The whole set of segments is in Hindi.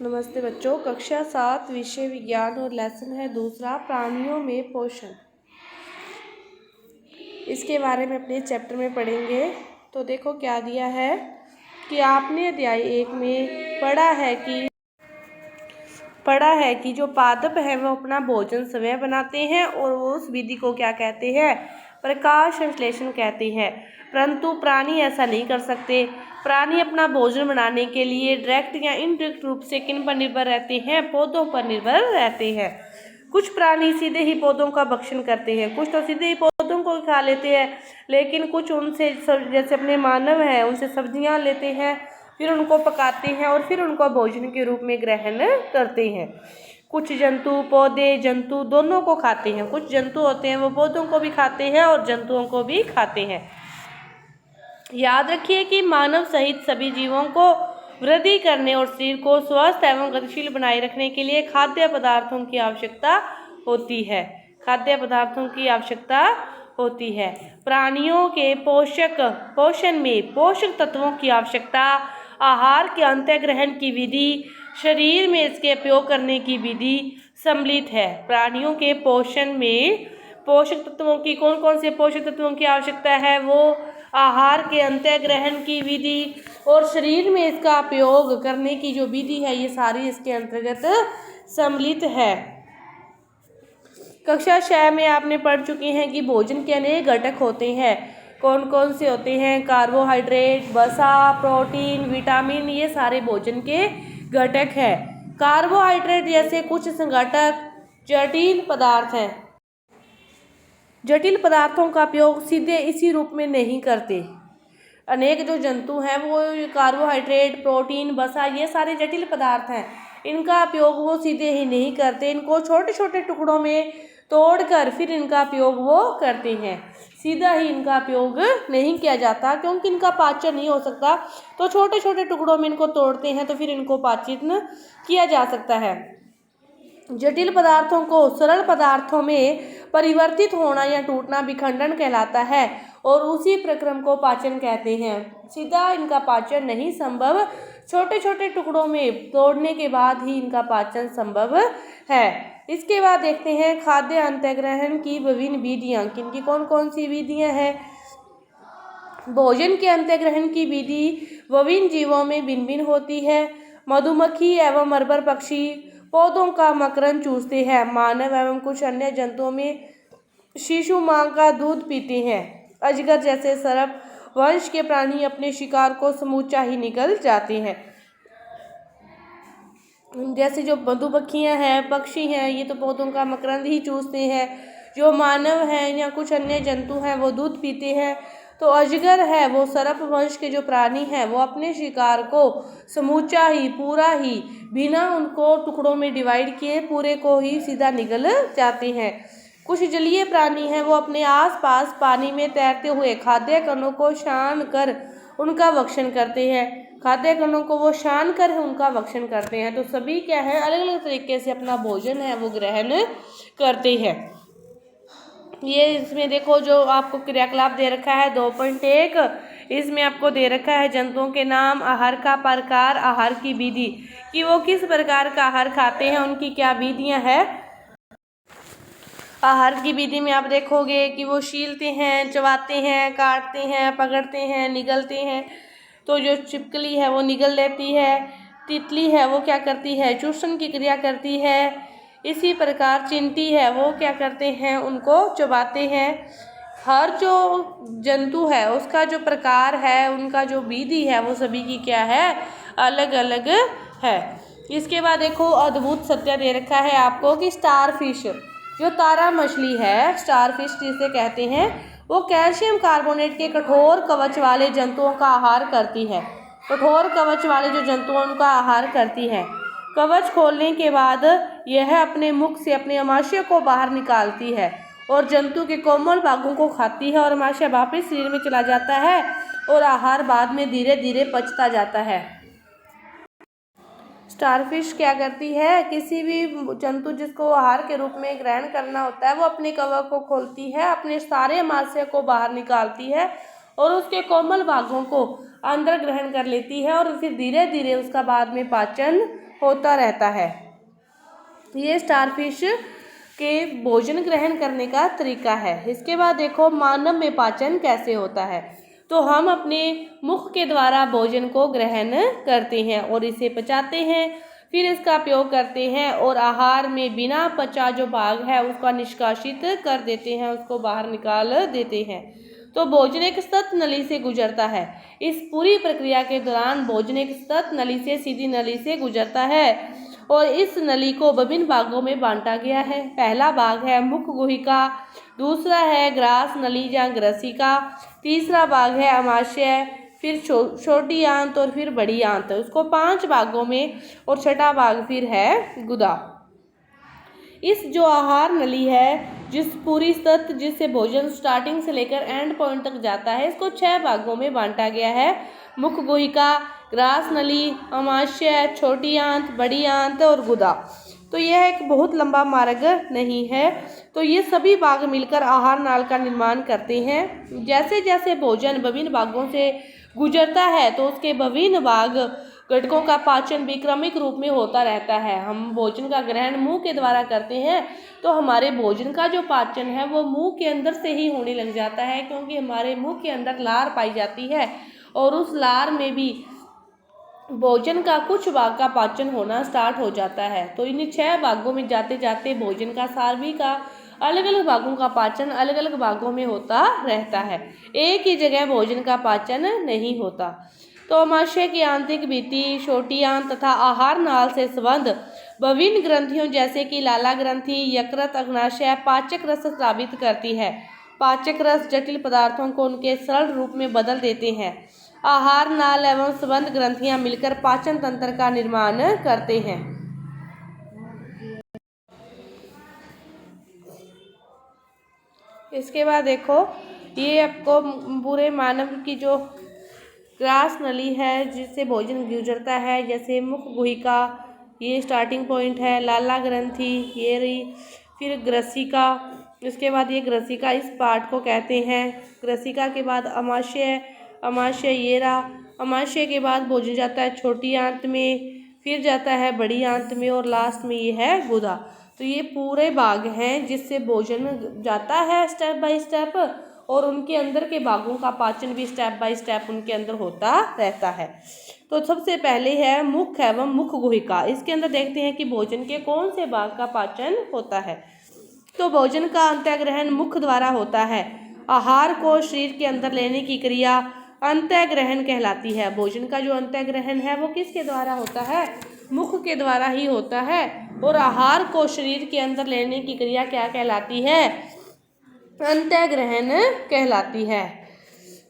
नमस्ते बच्चों, कक्षा 7 विषय विज्ञान और लेसन है दूसरा, प्राणियों में पोषण। इसके बारे में अपने चैप्टर में पढ़ेंगे। तो देखो क्या दिया है कि आपने अध्याय 1 में पढ़ा है कि जो पादप है वो अपना भोजन स्वयं बनाते हैं और वो उस विधि को क्या कहते हैं, प्रकाश संश्लेषण कहते हैं। परंतु प्राणी ऐसा नहीं कर सकते। प्राणी अपना भोजन बनाने के लिए डायरेक्ट या इनडायरेक्ट रूप से किन पर निर्भर रहते हैं, पौधों पर निर्भर रहते हैं। कुछ प्राणी सीधे ही पौधों का भक्षण करते हैं, कुछ तो सीधे ही पौधों को खा लेते हैं, लेकिन कुछ उनसे जैसे अपने मानव हैं उनसे सब्जियां लेते हैं, फिर उनको पकाते हैं और फिर उनको भोजन के रूप में ग्रहण करते हैं। कुछ जंतु, पौधे, जंतु दोनों को खाते हैं। कुछ जंतु होते हैं वो पौधों को भी खाते हैं और जंतुओं को भी खाते हैं। याद रखिए कि मानव सहित सभी जीवों को वृद्धि करने और शरीर को स्वस्थ एवं गतिशील बनाए रखने के लिए खाद्य पदार्थों की आवश्यकता होती है। खाद्य पदार्थों की आवश्यकता होती है। प्राणियों के पोषण में पोषक तत्वों की आवश्यकता, आहार के अंतःग्रहण की विधि, शरीर में इसके उपयोग करने की विधि सम्मिलित है। प्राणियों के पोषण में पोषक तत्वों की कौन कौन से पोषक तत्वों की आवश्यकता है, वो आहार के अंतःग्रहण की विधि और शरीर में इसका उपयोग करने की जो विधि है, ये सारी इसके अंतर्गत सम्मिलित है। कक्षा 6 में आपने पढ़ चुके हैं कि भोजन के अनेक घटक होते हैं। कौन कौन से होते हैं? कार्बोहाइड्रेट, वसा, प्रोटीन, विटामिन, ये सारे भोजन के घटक हैं। कार्बोहाइड्रेट जैसे कुछ संघटक जटिल पदार्थ हैं। जटिल पदार्थों का उपयोग सीधे इसी रूप में नहीं करते। अनेक जो जंतु हैं वो कार्बोहाइड्रेट, प्रोटीन, वसा, ये सारे जटिल पदार्थ हैं, इनका उपयोग वो सीधे ही नहीं करते। इनको छोटे छोटे टुकड़ों में तोड़कर फिर इनका उपयोग वो करते हैं। सीधा ही इनका उपयोग नहीं किया जाता क्योंकि इनका पाचन नहीं हो सकता, तो छोटे छोटे टुकड़ों में इनको तोड़ते हैं तो फिर इनको पाचन किया जा सकता है। जटिल पदार्थों को सरल पदार्थों में परिवर्तित होना या टूटना विखंडन कहलाता है और उसी प्रक्रम को पाचन कहते हैं। सीधा इनका पाचन नहीं संभव, छोटे छोटे टुकड़ों में तोड़ने के बाद ही इनका पाचन संभव है। इसके बाद देखते हैं खाद्य अंतःग्रहण की विभिन्न विधियां। किनकी कौन कौन सी विधियां हैं? भोजन के अंतःग्रहण की विधि विभिन्न जीवों में भिन्न भिन्न होती है। मधुमक्खी एवं मरमर पक्षी पौधों का मकरंद चूसते हैं। मानव एवं कुछ अन्य जंतुओं में शिशु मां का दूध पीते हैं। अजगर जैसे सर्प वंश के प्राणी अपने शिकार को समूचा ही निगल जाते हैं। जैसे जो मधुमक्खियां हैं, पक्षी हैं, ये तो पौधों का मकरंद ही चूसते हैं। जो मानव हैं या कुछ अन्य जंतु हैं वो दूध पीते हैं। तो अजगर है वो सर्प वंश के जो प्राणी हैं वो अपने शिकार को समूचा ही, पूरा ही, बिना उनको टुकड़ों में डिवाइड किए पूरे को ही सीधा निगल जाते हैं। कुछ जलीय प्राणी हैं वो अपने आसपास पानी में तैरते हुए खाद्य कणों को छान कर उनका भक्षण करते हैं। खाद्य कणों को वो छान कर उनका भक्षण करते हैं। तो सभी क्या है, अलग अलग तरीके से अपना भोजन है वो ग्रहण करते हैं। ये इसमें देखो जो आपको क्रियाकलाप दे रखा है 2.1, इसमें आपको दे रखा है जंतुओं के नाम, आहार का प्रकार, आहार की विधि, कि वो किस प्रकार का आहार खाते हैं, उनकी क्या विधियां हैं। आहार की विधि में आप देखोगे कि वो छीलते हैं, चबाते हैं, काटते हैं, पकड़ते हैं, निगलते हैं। तो जो छिपकली है वो निगल लेती है, तितली है वो क्या करती है, चूषण की क्रिया करती है। इसी प्रकार चींटी है वो क्या करते हैं, उनको चबाते हैं। हर जो जंतु है उसका जो प्रकार है, उनका जो विधि है वो सभी की क्या है, अलग अलग है। इसके बाद देखो अद्भुत सत्य दे रखा है आपको कि स्टारफिश, जो तारा मछली है, स्टारफिश जिसे कहते हैं, वो कैल्शियम कार्बोनेट के कठोर कवच वाले जंतुओं का आहार करती है। कठोर कवच वाले जो जंतु उनका आहार करती है। कवच खोलने के बाद यह अपने मुख से अपने अमाशय को बाहर निकालती है और जंतु के कोमल भागों को खाती है और अमाशय वापस शरीर में चला जाता है और आहार बाद में धीरे धीरे पचता जाता है। स्टारफिश क्या करती है, किसी भी जंतु जिसको आहार के रूप में ग्रहण करना होता है वो अपने कवच को खोलती है, अपने सारे अमाशय को बाहर निकालती है और उसके कोमल भागों को अंदर ग्रहण कर लेती है और फिर धीरे धीरे उसका बाद में पाचन होता रहता है। ये स्टारफिश के भोजन ग्रहण करने का तरीका है। इसके बाद देखो मानव में पाचन कैसे होता है। तो हम अपने मुख के द्वारा भोजन को ग्रहण करते हैं और इसे पचाते हैं, फिर इसका उपयोग करते हैं और आहार में बिना पचा जो भाग है उसका निष्कासित कर देते हैं, उसको बाहर निकाल देते हैं। तो भोजन एक स्तत नली से गुजरता है। इस पूरी प्रक्रिया के दौरान भोजन एक स्तत नली से सीधी नली से गुजरता है और इस नली को विभिन्न भागों में बांटा गया है। पहला भाग है मुख गुहिका, दूसरा है ग्रास नली या ग्रसिका, तीसरा भाग है अमाशय, फिर छोटी आंत और फिर बड़ी आंत। उसको 5 भागों में और छठा भाग फिर है गुदा। इस जो आहार नली है जिस पूरी स्तत जिससे भोजन स्टार्टिंग से लेकर एंड पॉइंट तक जाता है, इसको 6 भागों में बांटा गया है। मुख गुहिका, ग्रास नली, अमाशय, छोटी आंत, बड़ी आंत और गुदा। तो यह एक बहुत लंबा मार्ग नहीं है। तो ये सभी भाग मिलकर आहार नाल का निर्माण करते हैं। जैसे जैसे भोजन विभिन्न भागों से गुजरता है तो उसके विभिन्न भाग घटकों का पाचन भी क्रमिक रूप में होता रहता है। हम भोजन का ग्रहण मुंह के द्वारा करते हैं तो हमारे भोजन का जो पाचन है वो मुंह के अंदर से ही होने लग जाता है, क्योंकि हमारे मुंह के अंदर लार पाई जाती है और उस लार में भी भोजन का कुछ भाग का पाचन होना स्टार्ट हो जाता है। तो इन 6 भागों में जाते जाते भोजन का सारवी का अलग अलग भागों का पाचन अलग अलग भागों में होता रहता है। एक ही जगह भोजन का पाचन नहीं होता। तो अमाशय की आंतरिक भित्ति, छोटी आंत तथा आहार नाल से संबंध विभिन्न ग्रंथियों जैसे कि लाला ग्रंथि, यकृत, अग्नाशय, पाचक रस स्रावित करती है। पाचक रस जटिल पदार्थों को उनके सरल रूप में बदल देते हैं। आहार नाल एवं संबंध ग्रंथियां मिलकर पाचन तंत्र का निर्माण करते हैं। इसके बाद देखो ये आपको पूरे मानव की जो ग्रास नली है जिससे भोजन गुजरता है, जैसे मुख गुहिका ये स्टार्टिंग पॉइंट है, लाला ग्रंथि ये रही, फिर ग्रसिका, इसके बाद ये ग्रसिका इस पार्ट को कहते हैं। ग्रसिका के बाद अमाशय, अमाशय ये रहा, अमाशय के बाद भोजन जाता है छोटी आंत में, फिर जाता है बड़ी आंत में और लास्ट में ये है गुदा। तो ये पूरे भाग हैं जिससे भोजन जाता है स्टेप बाय स्टेप और उनके अंदर के भागों का पाचन भी स्टेप बाय स्टेप उनके अंदर होता रहता है। तो सबसे पहले है मुख एवं मुख गुहिका। इसके अंदर देखते हैं कि भोजन के कौन से भाग का पाचन होता है। तो भोजन का अंतःग्रहण मुख द्वारा होता है। आहार को शरीर के अंदर लेने की क्रिया अंतःग्रहण कहलाती है। भोजन का जो अंतःग्रहण है वो किसके द्वारा होता है? मुख के द्वारा ही होता है। और आहार को शरीर के अंदर लेने की क्रिया क्या कहलाती है? अंतःग्रहण कहलाती है।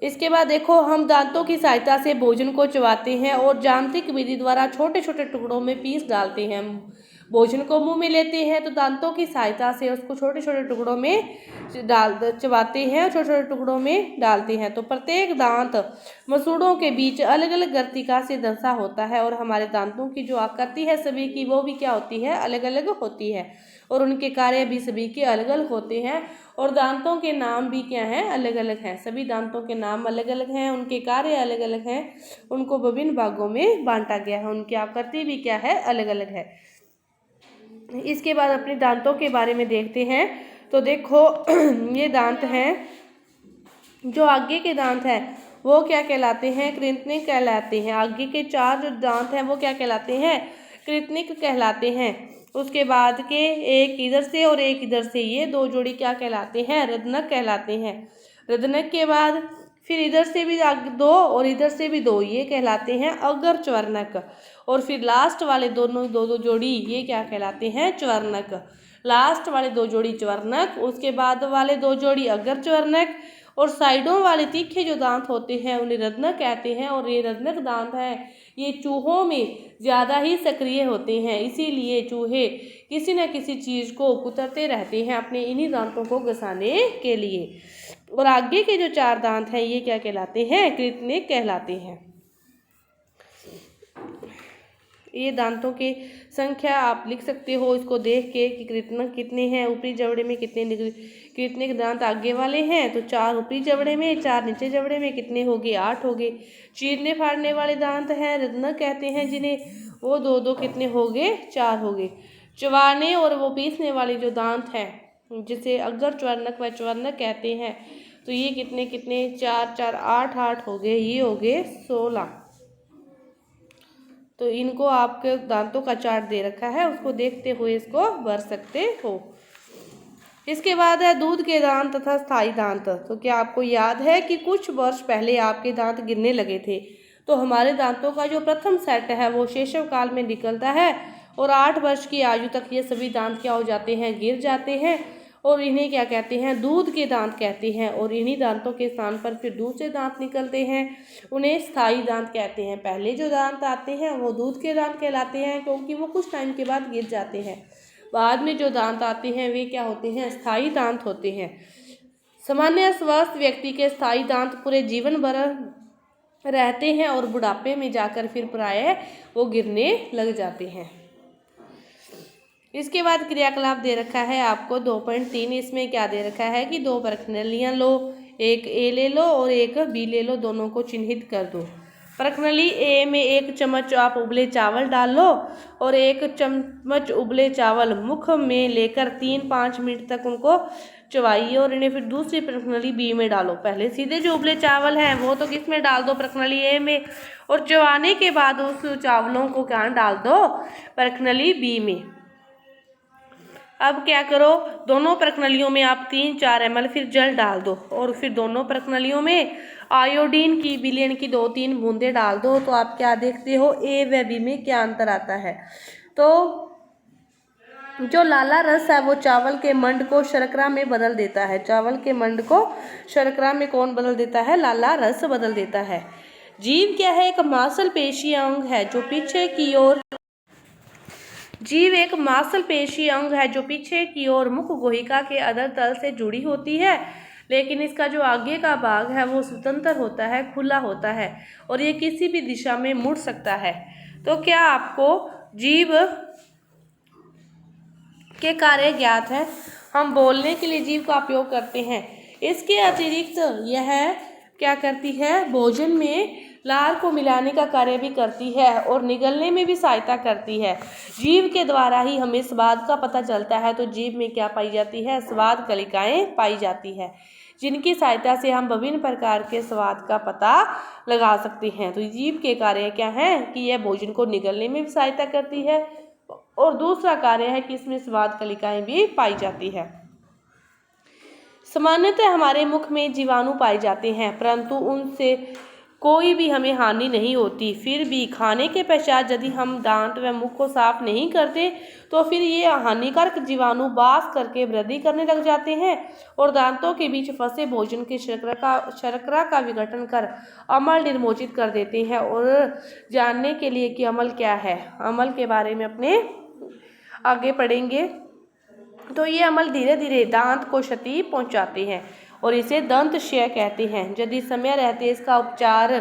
इसके बाद देखो हम दांतों की सहायता से भोजन को चबाते हैं और यांत्रिक विधि द्वारा छोटे छोटे टुकड़ों में पीस डालते हैं। भोजन को मुंह में लेते हैं तो दांतों की सहायता से उसको छोटे छोटे टुकड़ों में चबाते हैं और छोटे छोटे टुकड़ों में डालते हैं। तो प्रत्येक दांत मसूड़ों के बीच अलग अलग गर्तिका से धंसा होता है और हमारे दांतों की जो आकृति है सभी की वो भी क्या होती है? अलग अलग होती है और उनके कार्य भी सभी के अलग अलग होते हैं और दांतों के नाम भी क्या हैं? अलग अलग हैं। सभी दांतों के नाम अलग अलग हैं, उनके कार्य अलग अलग हैं, उनको विभिन्न भागों में बांटा गया है, उनकी आकृति भी क्या है? अलग अलग है। इसके बाद अपने दांतों के बारे में देखते हैं। तो देखो ये दांत हैं, जो आगे के दांत हैं वो क्या कहलाते हैं? कृंतनिक कहलाते हैं। आगे के 4 जो दांत हैं वो क्या कहलाते हैं? कृंतनिक कहलाते हैं। उसके बाद के एक इधर से और एक इधर से, ये 2 जोड़ी क्या कहलाते हैं? रदनक कहलाते हैं। रदनक के बाद फिर इधर से भी 2 और इधर से भी 2, ये कहलाते हैं अग्र च्वर्णक। और फिर लास्ट वाले दोनों 2 जोड़ी ये क्या कहलाते हैं? च्वर्णक। लास्ट वाले 2 जोड़ी च्वर्णक, उसके बाद वाले 2 जोड़ी अग्र च्वर्णक और साइडों वाले तीखे जो दांत होते हैं उन्हें रत्नक कहते हैं। और ये रत्नक दांत हैं ये चूहों में ज़्यादा ही सक्रिय होते हैं, इसीलिए चूहे किसी न किसी चीज़ को कुतरते रहते हैं अपने इन्हीं दांतों को घसाने के लिए। और आगे के जो 4 दांत हैं ये क्या कहलाते हैं? कृंतनिक कहलाते हैं। ये दांतों की संख्या आप लिख सकते हो इसको देख के कि कृंतनिक कितने हैं, ऊपरी जबड़े में कितने कृंतनिक दांत आगे वाले हैं। तो 4 ऊपरी जबड़े में, 4 नीचे जबड़े में, कितने हो गए? 8 हो गए। चीरने फाड़ने वाले दांत हैं रत्नक कहते हैं जिन्हें, वो दो दो कितने हो गए, 4 हो गए। चबाने और वो पीसने वाली जो दांत है जिसे अग्र च्वर्णक व च्वर्णक कहते हैं, तो ये कितने कितने 4 4 8 8 हो गए, ये हो गए 16। तो इनको आपके दांतों का चार्ट दे रखा है, उसको देखते हुए इसको भर सकते हो। इसके बाद है दूध के दांत तथा स्थायी दांत। तो क्या आपको याद है कि कुछ वर्ष पहले आपके दांत गिरने लगे थे, तो हमारे दांतों का जो प्रथम सेट है वो शैशव काल में निकलता है और 8 वर्ष की आयु तक ये सभी दांत क्या हो जाते हैं, गिर जाते हैं और इन्हें क्या कहते हैं, दूध के दांत कहते हैं। और इन्हीं दांतों के स्थान पर फिर दूसरे दांत निकलते हैं, उन्हें स्थायी दांत कहते हैं। पहले जो दांत आते हैं वो दूध के दांत कहलाते हैं क्योंकि वो कुछ टाइम के बाद गिर जाते हैं। बाद में जो दांत आते हैं वे क्या होते हैं, स्थायी दांत होते हैं। सामान्य स्वस्थ व्यक्ति के स्थायी दांत पूरे जीवन भर रहते हैं और बुढ़ापे में जाकर फिर प्रायः वो गिरने लग जाते हैं। इसके बाद क्रियाकलाप दे रखा है आपको 2.3। इसमें क्या दे रखा है कि 2 परखनलियाँ लो, एक ए ले लो और एक बी ले लो, दोनों को चिन्हित कर दो। परखनली ए में 1 चम्मच आप उबले चावल डाल लो और 1 चम्मच उबले चावल मुख में लेकर 3-5 मिनट तक उनको चबाइए और इन्हें फिर दूसरी परखनली बी में डालो। पहले सीधे जो उबले चावल हैं वो तो किस में डाल दो, परखनली ए में, और चबाने के बाद उस चावलों को क्या डाल दो, परखनली बी में। अब क्या करो, दोनों परखनलियों में आप 3-4 ml फिर जल डाल दो और फिर दोनों परखनलियों में आयोडीन की विलयन की 2-3 बूंदें डाल दो। तो आप क्या देखते हो, ए व बी में क्या अंतर आता है। तो जो लाला रस है वो चावल के मंड को शर्करा में बदल देता है। चावल के मंड को शर्करा में कौन बदल देता है, लाला रस बदल देता है। जीभ क्या है, एक मांसपेशीय अंग है जो पीछे की ओर जीभ एक मांसपेशीय अंग है जो पीछे की ओर मुख गुहिका के अधर तल से जुड़ी होती है, लेकिन इसका जो आगे का भाग है वो स्वतंत्र होता है, खुला होता है और ये किसी भी दिशा में मुड़ सकता है। तो क्या आपको जीभ के कार्य ज्ञात है। हम बोलने के लिए जीभ का उपयोग करते हैं। इसके अतिरिक्त यह क्या करती है, भोजन में लार को मिलाने का कार्य भी करती है और निगलने में भी सहायता करती है। जीभ के द्वारा ही हमें स्वाद का पता चलता है। तो जीभ में क्या पाई जाती है, स्वाद कलिकाएं पाई जाती है, जिनकी सहायता से हम विभिन्न प्रकार के स्वाद का पता लगा सकते हैं। तो जीभ के कार्य क्या हैं कि यह भोजन को निगलने में भी सहायता करती है और दूसरा कार्य है कि इसमें स्वाद कलिकाएं भी पाई जाती है। सामान्यतः हमारे मुख में जीवाणु पाए जाते हैं, परंतु उनसे कोई भी हमें हानि नहीं होती। फिर भी खाने के पश्चात यदि हम दांत व मुख को साफ नहीं करते तो फिर ये हानिकारक जीवाणु बास करके वृद्धि करने लग जाते हैं और दांतों के बीच फंसे भोजन के शर्करा का विघटन कर अम्ल निर्मोचित कर देते हैं। और जानने के लिए कि अम्ल क्या है, अम्ल के बारे में अपने आगे पढ़ेंगे। तो ये अम्ल धीरे धीरे दांत को क्षति पहुंचाते हैं और इसे दंत क्षय कहते हैं। यदि समय रहते इसका उपचार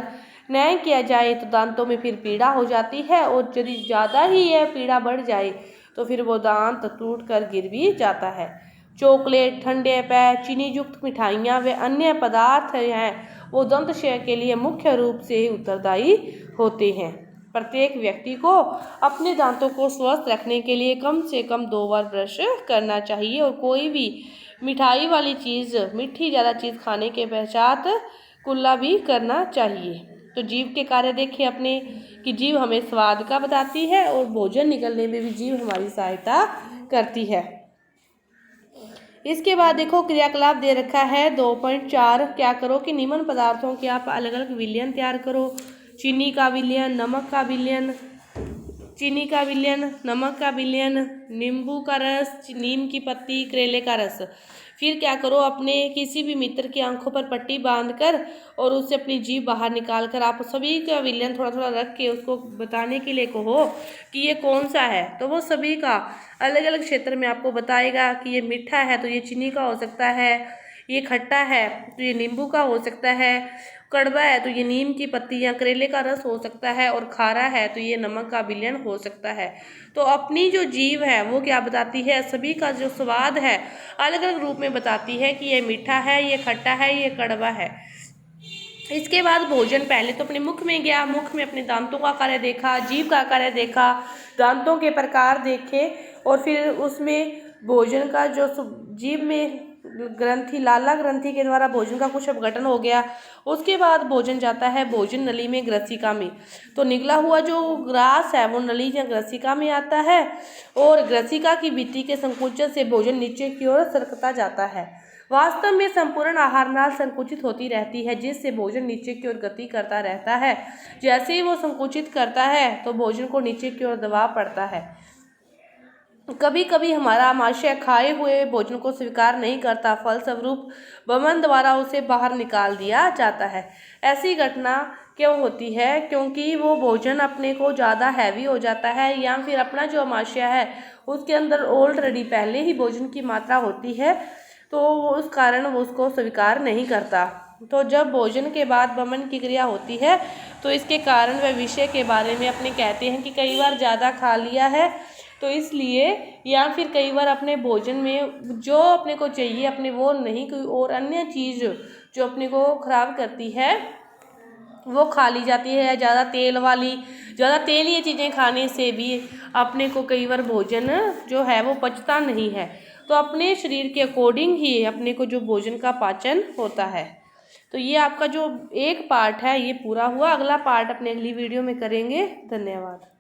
न किया जाए तो दांतों में फिर पीड़ा हो जाती है और यदि ज़्यादा ही यह पीड़ा बढ़ जाए तो फिर वो दांत टूट कर गिर भी जाता है। चॉकलेट, ठंडे पेय, चीनी युक्त मिठाइयाँ व अन्य पदार्थ हैं वो दंत क्षय के लिए मुख्य रूप से उत्तरदायी होते हैं। प्रत्येक व्यक्ति को अपने दांतों को स्वस्थ रखने के लिए कम से कम 2 बार ब्रश करना चाहिए और कोई भी मिठाई वाली चीज़, मीठी ज़्यादा चीज़ खाने के पश्चात कुल्ला भी करना चाहिए। तो जीभ के कार्य देखिए अपने कि जीभ हमें स्वाद का बताती है और भोजन निकलने में भी जीभ हमारी सहायता करती है। इसके बाद देखो क्रियाकलाप दे रखा है 2.4। क्या करो कि निम्न पदार्थों के आप अलग अलग विलयन तैयार करो। चीनी का विलयन, नमक का विलयन, चीनी का विलयन, नमक का विलयन, नींबू का रस, नीम की पत्ती, करेले का रस। फिर क्या करो, अपने किसी भी मित्र की आंखों पर पट्टी बांधकर और उससे अपनी जीभ बाहर निकाल कर आप सभी का विलयन थोड़ा थोड़ा रख के उसको बताने के लिए कहो कि ये कौन सा है। तो वो सभी का अलग अलग क्षेत्र में आपको बताएगा कि ये मीठा है तो ये चीनी का हो सकता है, ये खट्टा है तो ये नींबू का हो सकता है, कड़वा है तो ये नीम की पत्ती या करेले का रस हो सकता है और खारा है तो ये नमक का विलयन हो सकता है। तो अपनी जो जीभ है वो क्या बताती है, सभी का जो स्वाद है अलग अलग रूप में बताती है कि ये मीठा है, ये खट्टा है, ये कड़वा है। इसके बाद भोजन पहले तो अपने मुख में गया, मुख में अपने दांतों का कार्य देखा, जीभ का कार्य देखा, दांतों के प्रकार देखे और फिर उसमें भोजन का जो जीभ में ग्रंथि, लाला ग्रंथि के द्वारा भोजन का कुछ अपघटन हो गया। उसके बाद भोजन जाता है भोजन नली में, ग्रसिका में। तो निकला हुआ जो ग्रास है वो नली या ग्रसिका में आता है और ग्रसिका की भित्ति के संकुचन से भोजन नीचे की ओर सरकता जाता है। वास्तव में संपूर्ण आहार नाल संकुचित होती रहती है, जिससे भोजन नीचे की ओर गति करता रहता है। जैसे ही वो संकुचित करता है तो भोजन को नीचे की ओर दबाव पड़ता है। कभी कभी हमारा आमाशय खाए हुए भोजन को स्वीकार नहीं करता, फलस्वरूप वमन द्वारा उसे बाहर निकाल दिया जाता है। ऐसी घटना क्यों होती है? क्योंकि वो भोजन अपने को ज़्यादा हैवी हो जाता है या फिर अपना जो आमाशय है उसके अंदर ऑलरेडी पहले ही भोजन की मात्रा होती है, तो उस कारण वो उसको स्वीकार नहीं करता। तो जब भोजन के बाद वमन की क्रिया होती है तो इसके कारण वह विषय के बारे में अपने कहते हैं कि कई बार ज़्यादा खा लिया है तो इसलिए, या फिर कई बार अपने भोजन में जो अपने को चाहिए अपने वो नहीं, कोई और अन्य चीज़ जो अपने को खराब करती है वो खा ली जाती है। ज़्यादा तेलीय चीज़ें खाने से भी अपने को कई बार भोजन जो है वो पचता नहीं है। तो अपने शरीर के अकॉर्डिंग ही अपने को जो भोजन का पाचन होता है। तो ये आपका जो एक पार्ट है ये पूरा हुआ। अगला पार्ट अपने अगली वीडियो में करेंगे। धन्यवाद।